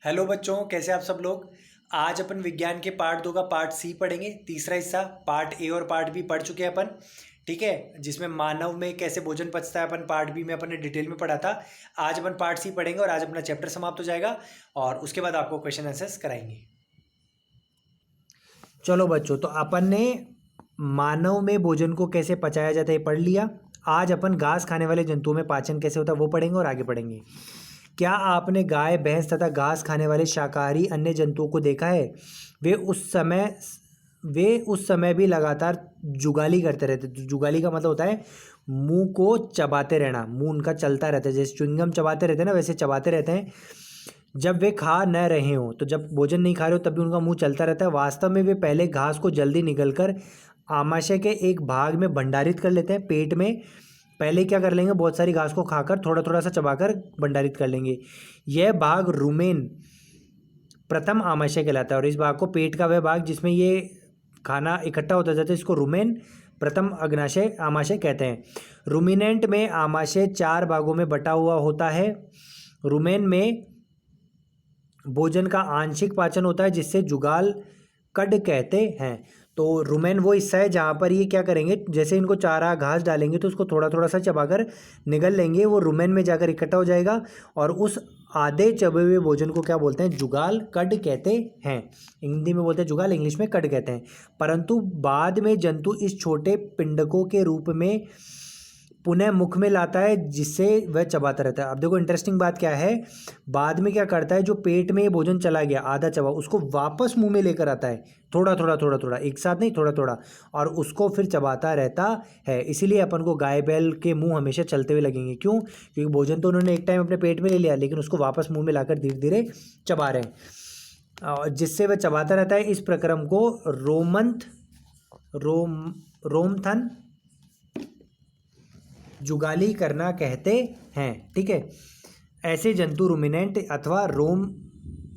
Hello बच्चों, कैसे आप सब लोग। आज अपन विज्ञान के पार्ट 2 का पार्ट सी पढ़ेंगे। तीसरा हिस्सा पार्ट ए और पार्ट बी पढ़ चुके हैं अपन। ठीक है, जिसमें मानव में कैसे भोजन पचता है अपन पार्ट बी में अपन ने डिटेल में पढ़ा था। आज अपन पार्ट सी पढ़ेंगे और आज अपना चैप्टर समाप्त हो जाएगा और उसके बाद आपको क्वेश्चन आंसर्स कराएंगे। चलो बच्चों, तो अपन ने मानव में भोजन को कैसे पचाया जाता है पढ़ लिया। आज अपन घास खाने वाले जंतुओं में पाचन कैसे होता है वो पढ़ेंगे और आगे पढ़ेंगे। क्या आपने गाय, भैंस तथा घास खाने वाले शाकाहारी अन्य जंतुओं को देखा है? वे उस समय भी लगातार जुगाली करते रहते। जुगाली का मतलब होता है मुंह को चबाते रहना। मुंह उनका चलता रहता है, जैसे च्युइंगम चबाते रहते हैं ना, वैसे चबाते रहते हैं जब वे खा न रहे हों। तो जब भोजन नहीं खा रहे हो तब भी उनका मुंह चलता रहता है। वास्तव में वे पहले घास को जल्दी निगलकर आमाशय के एक भाग में भंडारित कर लेते हैं। पेट में पहले क्या कर लेंगे, बहुत सारी घास को खाकर थोड़ा थोड़ा सा चबाकर भंडारित कर लेंगे। यह भाग रुमेन प्रथम आमाशय कहलाता है और इस भाग को, पेट का वह भाग जिसमें ये खाना इकट्ठा होता जाता है, इसको रुमेन प्रथम अग्नाशय आमाशय कहते हैं। रुमिनेंट में आमाशय 4 भागों में बटा हुआ होता है। रुमेन में भोजन का आंशिक पाचन होता है जिससे जुगाल कड कहते हैं। तो रुमेन वो हिस्सा है जहाँ पर ये क्या करेंगे, जैसे इनको चारा घास डालेंगे तो उसको थोड़ा थोड़ा सा चबाकर निगल लेंगे, वो रुमेन में जाकर इकट्ठा हो जाएगा और उस आधे चबे हुए भोजन को क्या बोलते हैं, जुगाल कड कहते हैं। हिंदी में बोलते हैं जुगाल, इंग्लिश में कड कहते हैं। परंतु बाद में जंतु इस छोटे पिंडकों के रूप में पुनः मुख में लाता है जिससे वह चबाता रहता है। अब देखो इंटरेस्टिंग बात क्या है, बाद में क्या करता है, जो पेट में ये भोजन चला गया आधा चबा, उसको वापस मुंह में लेकर आता है, थोड़ा थोड़ा थोड़ा थोड़ा, एक साथ नहीं, थोड़ा थोड़ा, और उसको फिर चबाता रहता है। इसीलिए अपन को गाय बैल के मुंह हमेशा चलते हुए लगेंगे। क्यों? क्योंकि भोजन तो उन्होंने एक टाइम अपने पेट में ले लिया, लेकिन उसको वापस मुंह में लाकर धीरे धीरे चबा रहे हैं और जिससे वह चबाता रहता है। इस प्रक्रम को रोमथन जुगाली करना कहते हैं। ठीक है, ऐसे जंतु रुमिनेंट अथवा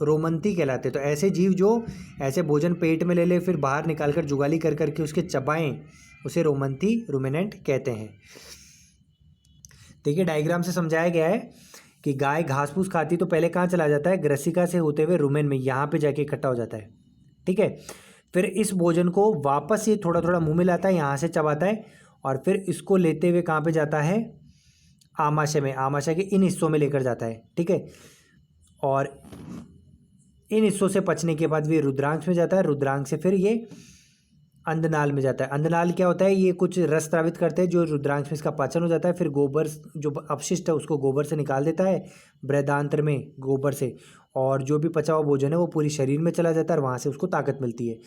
रोमंती कहलाते हैं। तो ऐसे जीव जो ऐसे भोजन पेट में ले ले फिर बाहर निकाल कर जुगाली कर करके उसके चबाएं, उसे रोमंती रुमिनेंट कहते हैं। देखिए डायग्राम से समझाया गया है कि गाय घास फूस खाती तो पहले कहाँ चला जाता है, ग्रसिका से होते हुए रुमेन में, यहाँ पे जाके इकट्ठा हो जाता है। ठीक है, फिर इस भोजन को वापस ये थोड़ा थोड़ा मुंह में लाता है, यहाँ से चबाता है और फिर इसको लेते हुए कहाँ पे जाता है, आमाशय में, आमाशय के इन हिस्सों में लेकर जाता है। ठीक है, और इन हिस्सों से पचने के बाद वे रुद्रांश में जाता है, रुद्रांश से फिर ये अंधनाल में जाता है। अंधनाल क्या होता है, ये कुछ रस स्रावित करते हैं जो रुद्रांश में इसका पाचन हो जाता है। फिर गोबर जो अपशिष्ट है उसको गोबर से निकाल देता है, बृहदांत्र में गोबर से, और जो भी पचा हुआ भोजन है वो पूरी शरीर में चला जाता है और वहाँ से उसको ताकत मिलती है।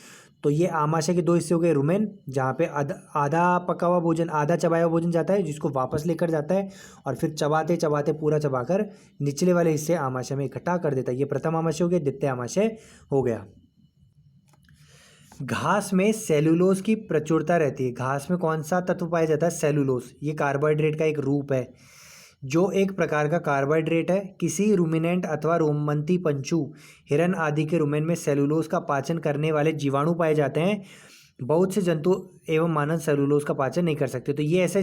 तो ये आमाशय के 2 हिस्से हो गए, रुमेन जहाँ पे आधा पका हुआ भोजन, आधा चबाया हुआ भोजन जाता है जिसको वापस लेकर जाता है और फिर चबाते चबाते पूरा चबाकर निचले वाले हिस्से आमाशय में इकट्ठा कर देता है। ये प्रथम आमाशय हो गया, द्वितीय आमाशय हो गया। घास में सेलुलोज की प्रचुरता रहती है। घास में कौन सा तत्व पाया जाता है, सेलुलोज। ये कार्बोहाइड्रेट का एक रूप है जो एक प्रकार का कार्बोहाइड्रेट है। किसी रुमिनेंट अथवा रोमंती पंछू, हिरन आदि के रुमेन में सेलुलोज का पाचन करने वाले जीवाणु पाए जाते हैं। बहुत से जंतु एवं मानव सेलुलोज का पाचन नहीं कर सकते। तो ये ऐसे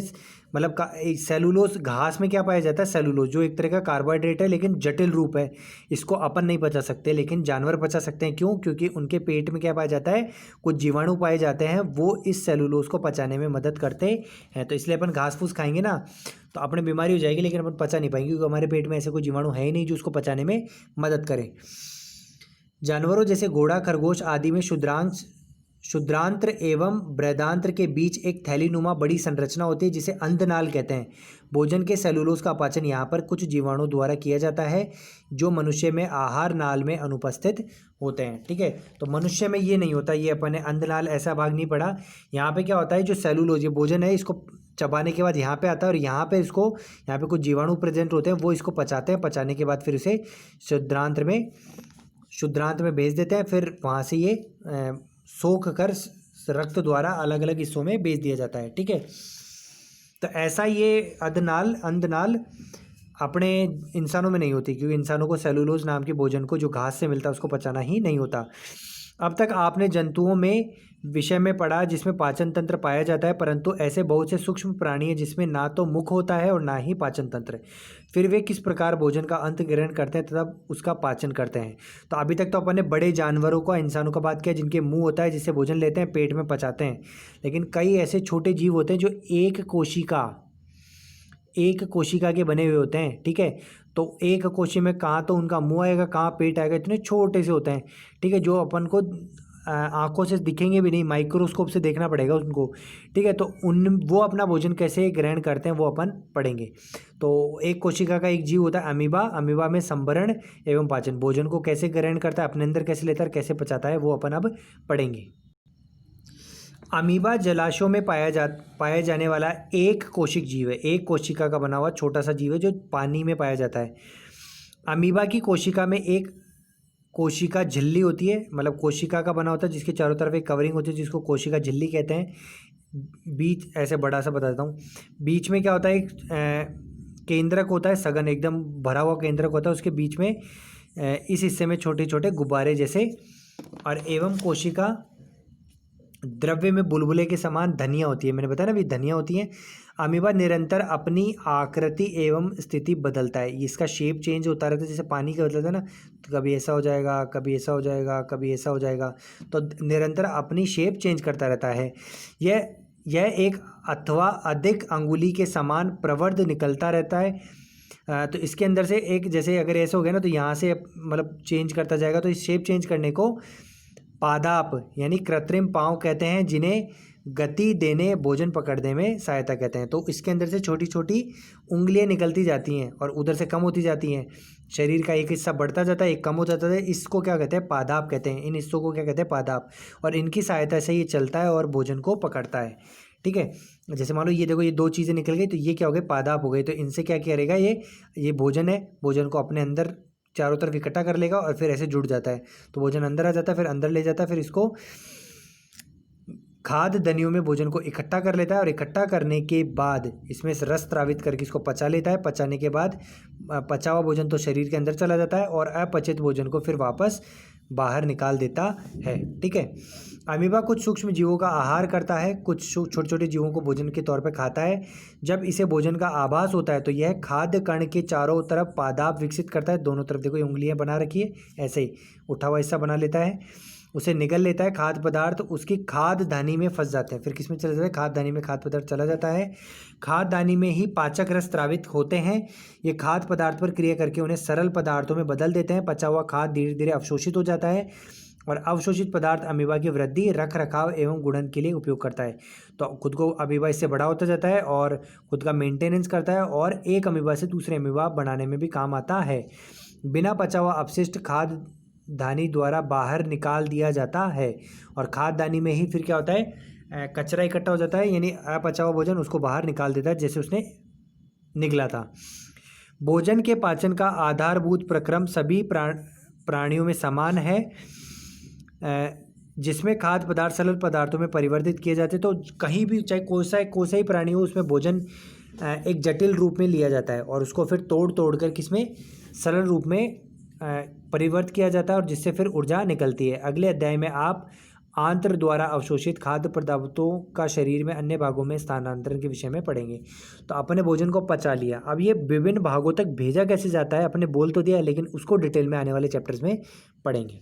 मतलब सेलुलोज घास में क्या पाया जाता है, सेलुलोज जो एक तरह का कार्बोहाइड्रेट है लेकिन जटिल रूप है। इसको अपन नहीं पचा सकते लेकिन जानवर पचा सकते हैं। क्यों? क्योंकि उनके पेट में क्या पाया जाता है, कुछ जीवाणु पाए जाते हैं, वो इस सेलुलोज को पचाने में मदद करते हैं। तो इसलिए अपन घास फूस खाएंगे ना तो अपने बीमारी हो जाएगी लेकिन अपन पचा नहीं पाएंगे क्योंकि हमारे पेट में ऐसे कोई जीवाणु है ही नहीं जो उसको पचाने में मदद करे। जानवरों जैसे घोड़ा, खरगोश आदि में शुद्रांत्र एवं बृहदांत्र के बीच एक थैलीनुमा बड़ी संरचना होती है जिसे अंधनाल कहते हैं। भोजन के सेलुलोज का पाचन यहाँ पर कुछ जीवाणु द्वारा किया जाता है जो मनुष्य में आहार नाल में अनुपस्थित होते हैं। ठीक है, तो मनुष्य में ये नहीं होता, ये अपन ने अंधनाल ऐसा भाग नहीं पढ़ा। यहाँ पे क्या होता है, जो सेलुलोज ये भोजन है इसको चबाने के बाद यहाँ पे आता है और यहाँ पे कुछ जीवाणु प्रेजेंट होते हैं, वो इसको पचाते हैं। पचाने के बाद फिर इसे शुद्रांत में भेज देते हैं। फिर वहाँ से ये सोख कर रक्त द्वारा अलग अलग हिस्सों में भेज दिया जाता है। ठीक है, तो ऐसा ये अंधनाल अपने इंसानों में नहीं होती क्योंकि इंसानों को सेलुलोज नाम के भोजन को जो घास से मिलता है उसको पचाना ही नहीं होता। अब तक आपने जंतुओं में विषय में पढ़ा जिसमें पाचन तंत्र पाया जाता है, परंतु ऐसे बहुत से सूक्ष्म प्राणी हैं जिसमें ना तो मुख होता है और ना ही पाचन तंत्र। फिर वे किस प्रकार भोजन का अंत ग्रहण करते हैं तथा उसका पाचन करते हैं। तो अभी तक तो अपन ने बड़े जानवरों का, इंसानों का बात किया जिनके मुंह होता है, जिससे भोजन लेते हैं, पेट में पचाते हैं। लेकिन कई ऐसे छोटे जीव होते हैं जो एक कोशिका के बने हुए होते हैं, ठीक है। तो एक कोशिका में कहाँ तो उनका मुंह आएगा, कहाँ पेट आएगा, इतने छोटे से होते हैं, ठीक है, जो अपन को आंखों से दिखेंगे भी नहीं, माइक्रोस्कोप से देखना पड़ेगा उनको, ठीक है। तो वो अपना भोजन कैसे ग्रहण करते हैं वो अपन पढ़ेंगे। तो एक कोशिका का एक जीव होता है अमीबा। अमीबा में संभरण एवं पाचन, भोजन को कैसे ग्रहण करता है, अपने अंदर कैसे लेता है, कैसे पचाता है, वो अपन अब पढ़ेंगे। अमीबा जलाशयों में पाया जाने वाला एक कोशिक जीव है। एक कोशिका का बना हुआ छोटा सा जीव है जो पानी में पाया जाता है। अमीबा की कोशिका में एक कोशिका झिल्ली होती है, मतलब कोशिका का बना होता है जिसके चारों तरफ एक कवरिंग होती है जिसको कोशिका झिल्ली कहते हैं। बीच ऐसे बड़ा सा बताता हूँ, बीच में क्या होता है, एक केंद्रक होता है, सघन एकदम भरा हुआ केंद्रक होता है, उसके बीच में इस हिस्से में छोटे छोटे गुब्बारे जैसे, और एवं कोशिका द्रव्य में बुलबुले के समान धनिया होती है। मैंने बताया ना भी धनिया होती है। अमीबा निरंतर अपनी आकृति एवं स्थिति बदलता है, इसका शेप चेंज होता रहता है, जैसे पानी का बदलता है ना, तो कभी ऐसा हो जाएगा, कभी ऐसा हो जाएगा, कभी ऐसा हो जाएगा, तो निरंतर अपनी शेप चेंज करता रहता है। यह एक अथवा अधिक अंगुली के समान प्रवर्ध निकलता रहता है। तो इसके अंदर से एक, जैसे अगर ऐसे हो गया ना तो यहाँ से मतलब चेंज करता जाएगा, तो इस शेप चेंज करने को पादाप यानी कृत्रिम पाँव कहते हैं, जिन्हें गति देने, भोजन पकड़ने में सहायता कहते हैं। तो इसके अंदर से छोटी छोटी उंगलियां निकलती जाती हैं और उधर से कम होती जाती हैं। शरीर का एक हिस्सा बढ़ता जाता है, एक कम हो जाता है, इसको क्या कहते हैं, पादाप कहते हैं। इन हिस्सों को क्या कहते हैं, पादाप, और इनकी सहायता से ये चलता है और भोजन को पकड़ता है, ठीक है। जैसे मान लो ये देखो, ये दो चीज़ें निकल गई, तो ये क्या हो गए, पादाप हो गए। तो इनसे क्या करेगा, ये भोजन है, भोजन को अपने अंदर चारों तरफ इकट्ठा कर लेगा और फिर ऐसे जुड़ जाता है, तो भोजन अंदर आ जाता है, फिर अंदर ले जाता है, फिर इसको खाद्य धनियों में भोजन को इकट्ठा कर लेता है, और इकट्ठा करने के बाद इसमें से रस त्रावित करके इसको पचा लेता है। पचाने के बाद पचा हुआ भोजन तो शरीर के अंदर चला जाता है और अपचित भोजन को फिर वापस बाहर निकाल देता है, ठीक है। अमीबा कुछ सूक्ष्म जीवों का आहार करता है, कुछ छोटे छोटे जीवों को भोजन के तौर पर खाता है। जब इसे भोजन का आभास होता है तो यह खाद्य कण के चारों तरफ पादाप विकसित करता है। दोनों तरफ देखो ये उंगलियां बना रखी है, ऐसे ही उठा हुआ हिस्सा बना लेता है, उसे निगल लेता है। खाद्य पदार्थ उसकी खाद्य दानी में फंस जाते हैं। फिर किस में चला जाता है, खाद्य दानी में खाद्य पदार्थ चला जाता है। खाद्य दानी में ही पाचक रस त्रावित होते हैं। ये खाद्य पदार्थ पर क्रिया करके उन्हें सरल पदार्थों में बदल देते हैं। पचा हुआ खाद्य धीरे धीरे अवशोषित हो जाता है और अवशोषित पदार्थ अमीबा की वृद्धि, रख रखाव एवं गुणन के लिए उपयोग करता है। तो खुद को अमीबा इससे बड़ा होता जाता है और खुद का मेंटेनेंस करता है और एक अमीबा से दूसरे अमीबा बनाने में भी काम आता है। बिना पचा हुआ अपशिष्ट खाद्य दानी द्वारा बाहर निकाल दिया जाता है और खाद्य दानी में ही फिर क्या होता है, कचरा इकट्ठा हो जाता है, यानी अपचा हुआ भोजन उसको बाहर निकाल देता है जैसे उसने निकला था। भोजन के पाचन का आधारभूत प्रक्रम सभी प्राणियों में समान है, जिसमें खाद्य पदार्थ सरल पदार्थों में परिवर्तित किए जाते हैं। तो कहीं भी चाहे कोसा ही प्राणी हो, उसमें भोजन एक जटिल रूप में लिया जाता है और उसको फिर तोड़ कर किसमें, सरल रूप में परिवर्तित किया जाता है और जिससे फिर ऊर्जा निकलती है। अगले अध्याय में आप आंत्र द्वारा अवशोषित खाद्य पदार्थों का शरीर में अन्य भागों में स्थानांतरण के विषय में पढ़ेंगे। तो अपने भोजन को पचा लिया, अब ये विभिन्न भागों तक भेजा कैसे जाता है अपने बोल तो दिया, लेकिन उसको डिटेल में आने वाले चैप्टर्स में पढ़ेंगे।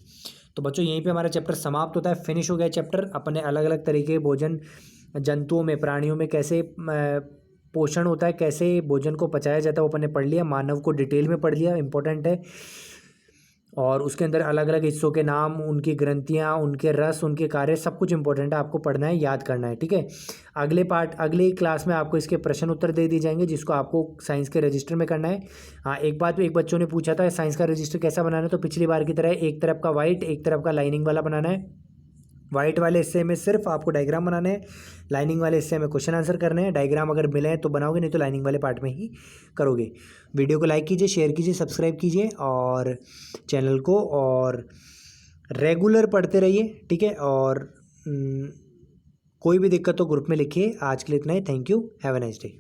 तो बच्चों यहीं पे हमारा चैप्टर समाप्त होता है, फिनिश हो गया चैप्टर। अपने अलग अलग तरीके के भोजन जंतुओं में, प्राणियों में कैसे पोषण होता है, कैसे भोजन को पचाया जाता है, वो अपन ने पढ़ लिया। मानव को डिटेल में पढ़ लिया, इंपॉर्टेंट है। और उसके अंदर अलग अलग हिस्सों के नाम, उनकी ग्रंथियाँ, उनके रस, उनके कार्य, सब कुछ इंपॉर्टेंट है, आपको पढ़ना है, याद करना है, ठीक है। अगली क्लास में आपको इसके प्रश्न उत्तर दे दिए जाएंगे जिसको आपको साइंस के रजिस्टर में करना है। हाँ, एक बच्चों ने पूछा था साइंस का रजिस्टर कैसा बनाना है, तो पिछली बार की तरह एक तरफ का वाइट, एक तरफ का लाइनिंग वाला बनाना है। वाइट वाले हिस्से में सिर्फ आपको डायग्राम बनाने हैं, लाइनिंग वाले हिस्से में क्वेश्चन आंसर करने हैं। डायग्राम अगर मिले तो बनाओगे, नहीं तो लाइनिंग वाले पार्ट में ही करोगे। वीडियो को लाइक कीजिए, शेयर कीजिए, सब्सक्राइब कीजिए और चैनल को, और रेगुलर पढ़ते रहिए, ठीक है। और कोई भी दिक्कत हो ग्रुप में लिखिए। आज के लिए इतना ही। Thank you, have a nice day.